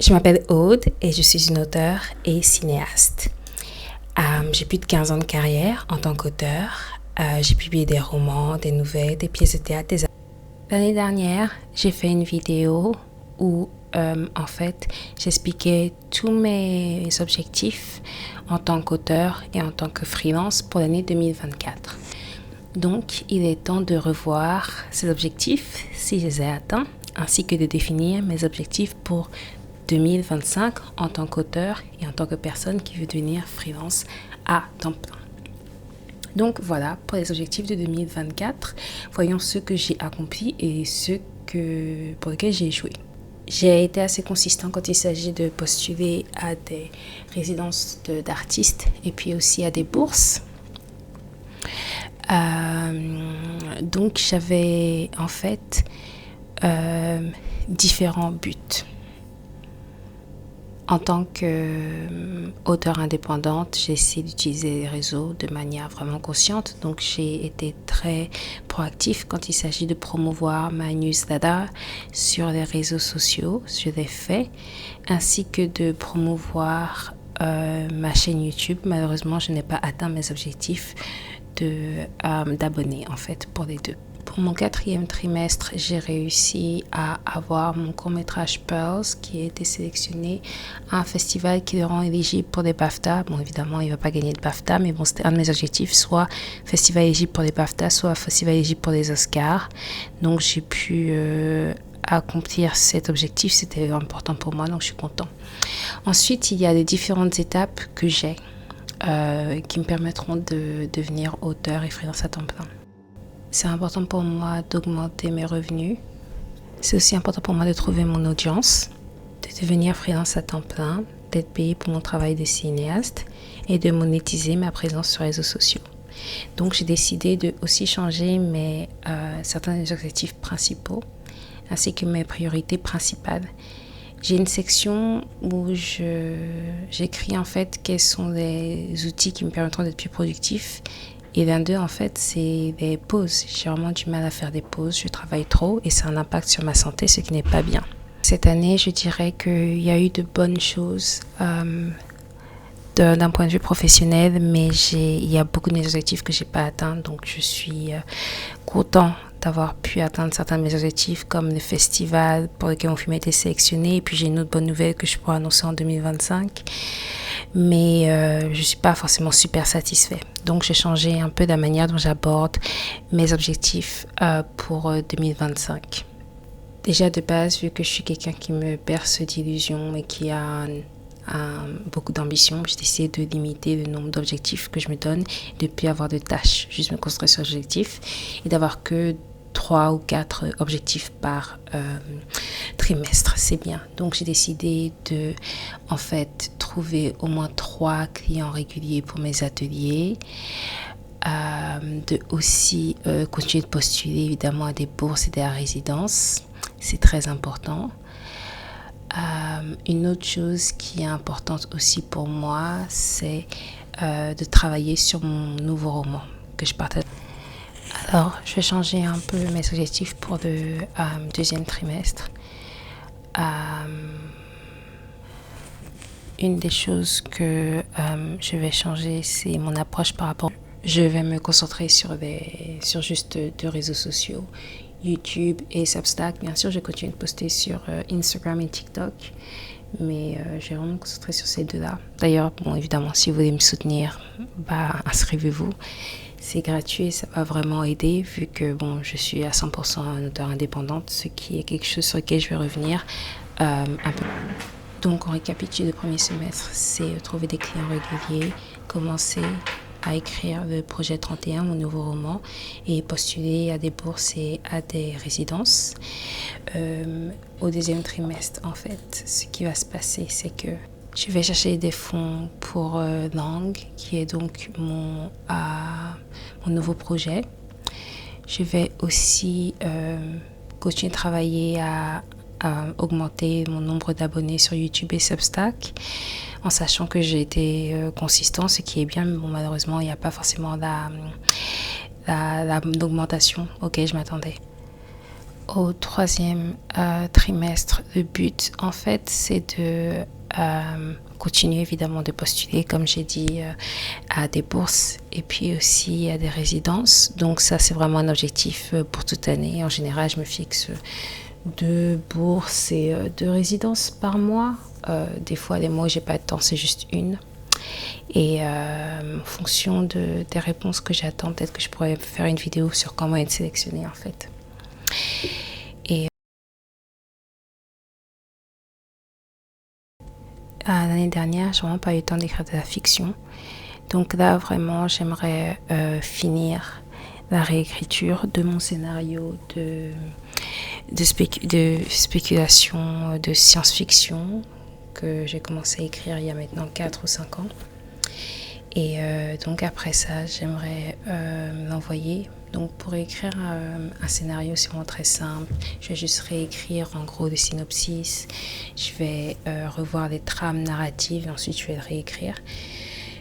Je m'appelle Aude et je suis une auteure et cinéaste. J'ai plus de 15 ans de carrière en tant qu'auteur. J'ai publié des romans, des nouvelles, des pièces de théâtre. L'année dernière, j'ai fait une vidéo où, j'expliquais tous mes objectifs en tant qu'auteur et en tant que freelance pour l'année 2024. Donc, il est temps de revoir ces objectifs, si je les ai atteints, ainsi que de définir mes objectifs pour 2025 en tant qu'auteur et en tant que personne qui veut devenir freelance à temps plein. Donc voilà, pour les objectifs de 2024, voyons ce que j'ai accompli et pour lesquels j'ai échoué. J'ai été assez consistant quand il s'agit de postuler à des résidences d'artistes et puis aussi à des bourses. Donc j'avais en fait différents buts. En tant qu'auteure indépendante, j'ai essayé d'utiliser les réseaux de manière vraiment consciente. Donc, j'ai été très proactive quand il s'agit de promouvoir ma newsletter sur les réseaux sociaux. Je l'ai fait, ainsi que de promouvoir ma chaîne YouTube. Malheureusement, je n'ai pas atteint mes objectifs d'abonnés, en fait, pour les deux. Pour mon 4e trimestre, j'ai réussi à avoir mon court-métrage Pearls qui a été sélectionné à un festival qui le rend éligible pour des BAFTA. Bon, évidemment, il ne va pas gagner de BAFTA, mais bon, c'était un de mes objectifs, soit festival éligible pour les BAFTA, soit festival éligible pour les Oscars. Donc, j'ai pu accomplir cet objectif, c'était important pour moi, donc je suis contente. Ensuite, il y a les différentes étapes que j'ai qui me permettront de devenir auteur et freelance à temps plein. C'est important pour moi d'augmenter mes revenus. C'est aussi important pour moi de trouver mon audience, de devenir freelance à temps plein, d'être payé pour mon travail de cinéaste et de monétiser ma présence sur les réseaux sociaux. Donc j'ai décidé de aussi changer certains des objectifs principaux ainsi que mes priorités principales. J'ai une section où j'écris en fait quels sont les outils qui me permettront d'être plus productif. Et l'un d'eux, en fait, c'est les pauses. J'ai vraiment du mal à faire des pauses. Je travaille trop et ça a un impact sur ma santé, ce qui n'est pas bien. Cette année, je dirais qu'il y a eu de bonnes choses d'un point de vue professionnel, mais il y a beaucoup de mes objectifs que je n'ai pas atteints. Donc, je suis content d'avoir pu atteindre certains de mes objectifs, comme le festival pour lequel mon film a été sélectionné. Et puis, j'ai une autre bonne nouvelle que je pourrai annoncer en 2025. Mais je ne suis pas forcément super satisfaite. Donc, j'ai changé un peu la manière dont j'aborde mes objectifs pour 2025. Déjà, de base, vu que je suis quelqu'un qui me berce d'illusions et qui a beaucoup d'ambition, j'ai décidé de limiter le nombre d'objectifs que je me donne, de ne plus avoir de tâches, juste me concentrer sur l'objectif et d'avoir que 3 ou 4 objectifs par trimestre, c'est bien. Donc j'ai décidé de trouver au moins 3 clients réguliers pour mes ateliers, de aussi continuer de postuler évidemment à des bourses et des résidences, c'est très important. Une autre chose qui est importante aussi pour moi, c'est de travailler sur mon nouveau roman que je partage. Alors, je vais changer un peu mes objectifs pour le 2e trimestre. Une des choses que je vais changer, c'est mon approche par rapport. Je vais me concentrer sur juste 2 réseaux sociaux, YouTube et Substack. Bien sûr, je continue de poster sur Instagram et TikTok, mais je vais vraiment me concentrer sur ces 2-là. D'ailleurs, bon, évidemment, si vous voulez me soutenir, inscrivez-vous. C'est gratuit et ça va vraiment aider vu que je suis à 100% un auteur indépendante, ce qui est quelque chose sur lequel je vais revenir un peu. Donc, on récapitule le premier semestre, c'est trouver des clients réguliers, commencer à écrire le projet 31, mon nouveau roman, et postuler à des bourses et à des résidences. Au 2e trimestre, en fait, ce qui va se passer, c'est que je vais chercher des fonds pour Langue, qui est donc mon nouveau projet. Je vais aussi continuer de travailler à augmenter mon nombre d'abonnés sur YouTube et Substack, en sachant que j'ai été consistant, ce qui est bien, mais malheureusement, il n'y a pas forcément l'augmentation auquel je m'attendais. au troisième trimestre, le but, en fait, c'est de continuer évidemment de postuler, comme j'ai dit, à des bourses et puis aussi à des résidences. Donc ça, c'est vraiment un objectif pour toute année. En général, je me fixe 2 bourses et 2 résidences par mois. Des fois, les mois où j'ai pas de temps, c'est juste une. Et en fonction des réponses que j'attends, peut-être que je pourrais faire une vidéo sur comment être sélectionnée en fait. Et l'année dernière, j'ai vraiment pas eu le temps d'écrire de la fiction. Donc là, vraiment, j'aimerais finir la réécriture de mon scénario de spéculation, de science-fiction que j'ai commencé à écrire il y a maintenant 4 ou 5 ans. Et donc après ça, j'aimerais l'envoyer. Donc pour écrire un scénario, c'est vraiment très simple. Je vais juste réécrire en gros le synopsis. Je vais revoir les trames narratives et ensuite je vais le réécrire.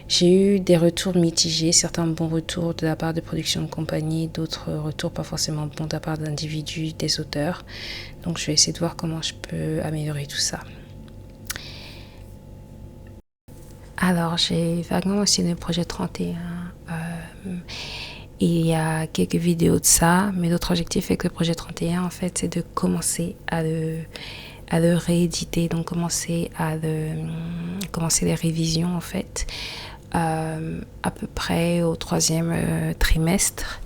J'ai eu des retours mitigés, certains bons retours de la part de productions de compagnie, d'autres retours pas forcément bons de la part d'individus, des auteurs. Donc je vais essayer de voir comment je peux améliorer tout ça. Alors, j'ai vaguement aussi le projet 31. Il y a quelques vidéos de ça, mais l'autre objectif avec le projet 31, en fait, c'est de commencer à le rééditer, donc commencer les révisions, en fait, à peu près au 3e trimestre,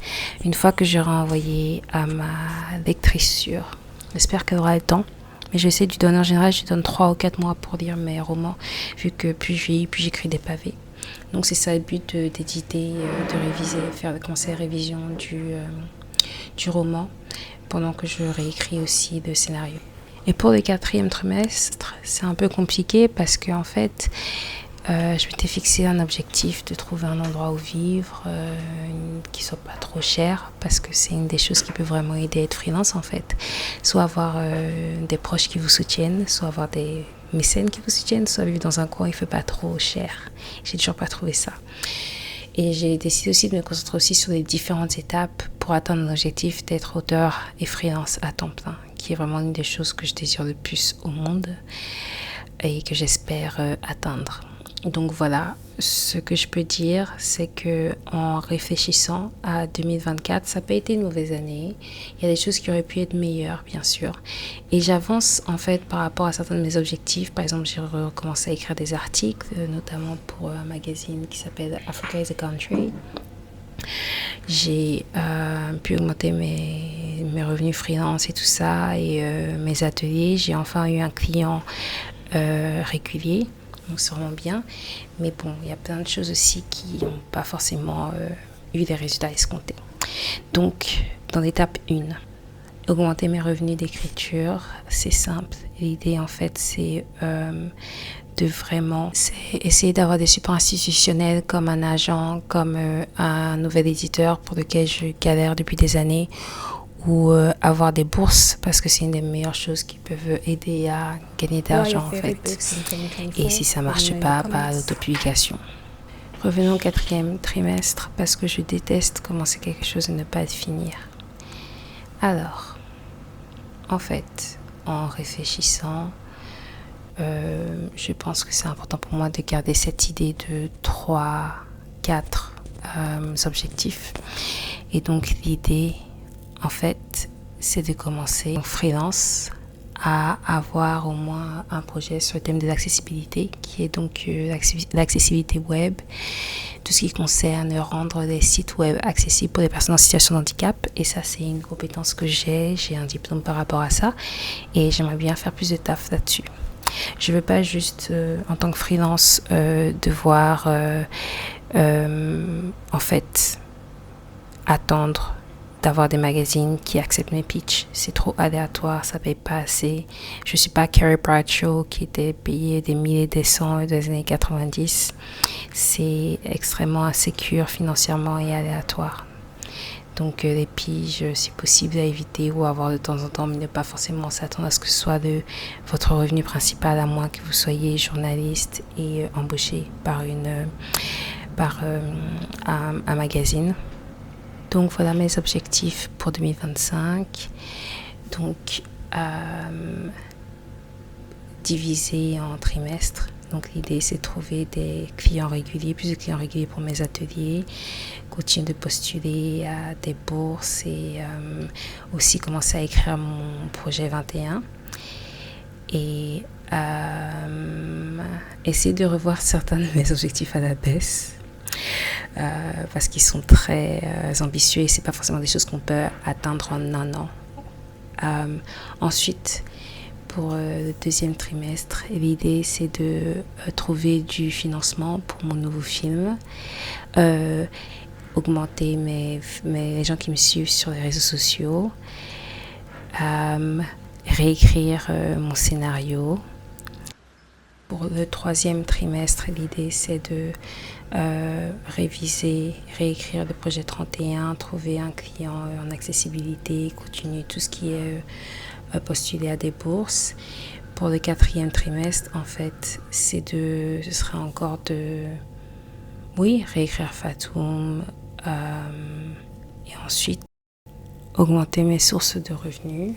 une fois que j'aurai envoyé à ma lectrice sûre. J'espère qu'elle aura le temps. Mais je sais du donner en général, je donne 3 ou 4 mois pour lire mes romans, vu que plus je vieillis, plus j'écris des pavés. Donc c'est ça le but d'éditer, de réviser, commencer la révision du roman, pendant que je réécris aussi le scénario. Et pour le 4e trimestre, c'est un peu compliqué parce que en fait, je m'étais fixé un objectif de trouver un endroit où vivre qui soit pas trop cher, parce que c'est une des choses qui peut vraiment aider à être freelance en fait. Soit avoir des proches qui vous soutiennent, soit avoir des mécènes qui vous soutiennent, soit vivre dans un coin où il fait pas trop cher. J'ai toujours pas trouvé ça. Et j'ai décidé aussi de me concentrer aussi sur les différentes étapes pour atteindre l'objectif d'être auteur et freelance à temps plein, qui est vraiment une des choses que je désire le plus au monde et que j'espère atteindre. Donc voilà, ce que je peux dire, c'est que en réfléchissant à 2024, ça n'a pas été une mauvaise année. Il y a des choses qui auraient pu être meilleures, bien sûr. Et j'avance en fait par rapport à certains de mes objectifs. Par exemple, j'ai recommencé à écrire des articles, notamment pour un magazine qui s'appelle Africa is a Country. J'ai pu augmenter mes revenus freelance et tout ça, et mes ateliers. J'ai enfin eu un client régulier. Donc c'est vraiment bien, mais bon, il y a plein de choses aussi qui n'ont pas forcément eu des résultats escomptés. Donc, dans l'étape 1, augmenter mes revenus d'écriture, c'est simple. L'idée, en fait, c'est de vraiment essayer d'avoir des supports institutionnels comme un agent, comme un nouvel éditeur pour lequel je galère depuis des années, ou avoir des bourses, parce que c'est une des meilleures choses qui peuvent aider à gagner de l'argent en fait. Et si ça marche pas l'autopublication. Revenons au 4e trimestre, parce que je déteste commencer quelque chose et ne pas le finir. Alors, en fait, en réfléchissant, je pense que c'est important pour moi de garder cette idée de 3-4 objectifs. Et donc l'idée, en fait, c'est de commencer en freelance à avoir au moins un projet sur le thème de l'accessibilité, qui est donc l'accessibilité web, tout ce qui concerne rendre les sites web accessibles pour les personnes en situation de handicap. Et ça, c'est une compétence que j'ai un diplôme par rapport à ça, et j'aimerais bien faire plus de taf là-dessus. Je ne veux pas juste, en tant que freelance, devoir, en fait, attendre d'avoir des magazines qui acceptent mes pitchs. C'est trop aléatoire, ça paye pas assez. Je suis pas Carrie Bradshaw qui était payée des milliers des cents dans les années 90. C'est extrêmement insécure financièrement et aléatoire. Donc les piges, si possible, à éviter ou à avoir de temps en temps, mais ne pas forcément s'attendre à ce que ce soit votre revenu principal, à moins que vous soyez journaliste et embauché par un magazine. Donc voilà mes objectifs pour 2025. donc divisé en trimestres. Donc l'idée c'est de trouver des clients réguliers, plus de clients réguliers pour mes ateliers, continuer de postuler à des bourses et aussi commencer à écrire mon projet 21 et essayer de revoir certains de mes objectifs à la baisse. Parce qu'ils sont très ambitieux et c'est pas forcément des choses qu'on peut atteindre en un an. Ensuite, pour le deuxième trimestre, l'idée c'est de trouver du financement pour mon nouveau film, augmenter les gens qui me suivent sur les réseaux sociaux, réécrire mon scénario. Pour le troisième trimestre, l'idée c'est de réviser, réécrire le projet 31, trouver un client en accessibilité, continuer tout ce qui est postuler à des bourses. Pour le quatrième trimestre, en fait, ce sera encore réécrire Fatoum et ensuite augmenter mes sources de revenus.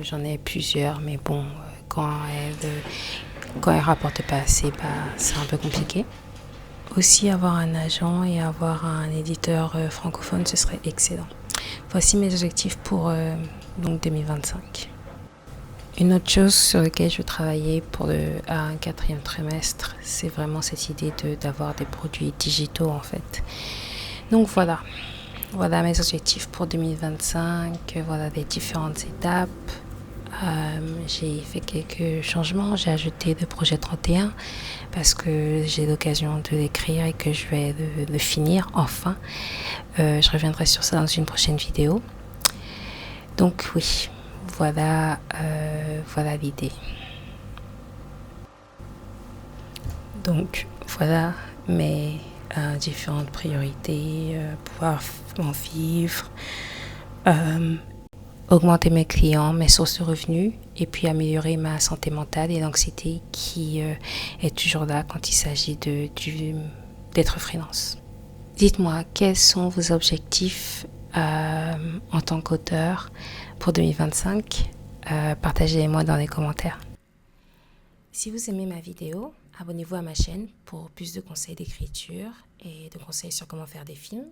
J'en ai plusieurs, mais bon, quand elles rapportent pas assez, c'est un peu compliqué. Aussi, avoir un agent et avoir un éditeur francophone, ce serait excellent. Voici mes objectifs pour donc 2025. Une autre chose sur laquelle je travaillais pour un quatrième trimestre, c'est vraiment cette idée d'avoir des produits digitaux en fait. Donc voilà mes objectifs pour 2025, voilà les différentes étapes. J'ai fait quelques changements, j'ai ajouté le projet 31 parce que j'ai l'occasion de l'écrire et que je vais le finir enfin. Je reviendrai sur ça dans une prochaine vidéo. Donc oui, voilà l'idée. Donc voilà mes différentes priorités, pouvoir en vivre, augmenter mes clients, mes sources de revenus et puis améliorer ma santé mentale et l'anxiété qui est toujours là quand il s'agit d'être freelance. Dites-moi, quels sont vos objectifs en tant qu'auteur pour 2025 ? Partagez-les-moi dans les commentaires. Si vous aimez ma vidéo, abonnez-vous à ma chaîne pour plus de conseils d'écriture et de conseils sur comment faire des films.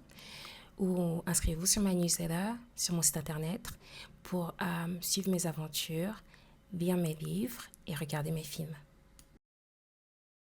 Ou inscrivez-vous sur ma newsletter, sur mon site internet pour suivre mes aventures, lire mes livres et regarder mes films.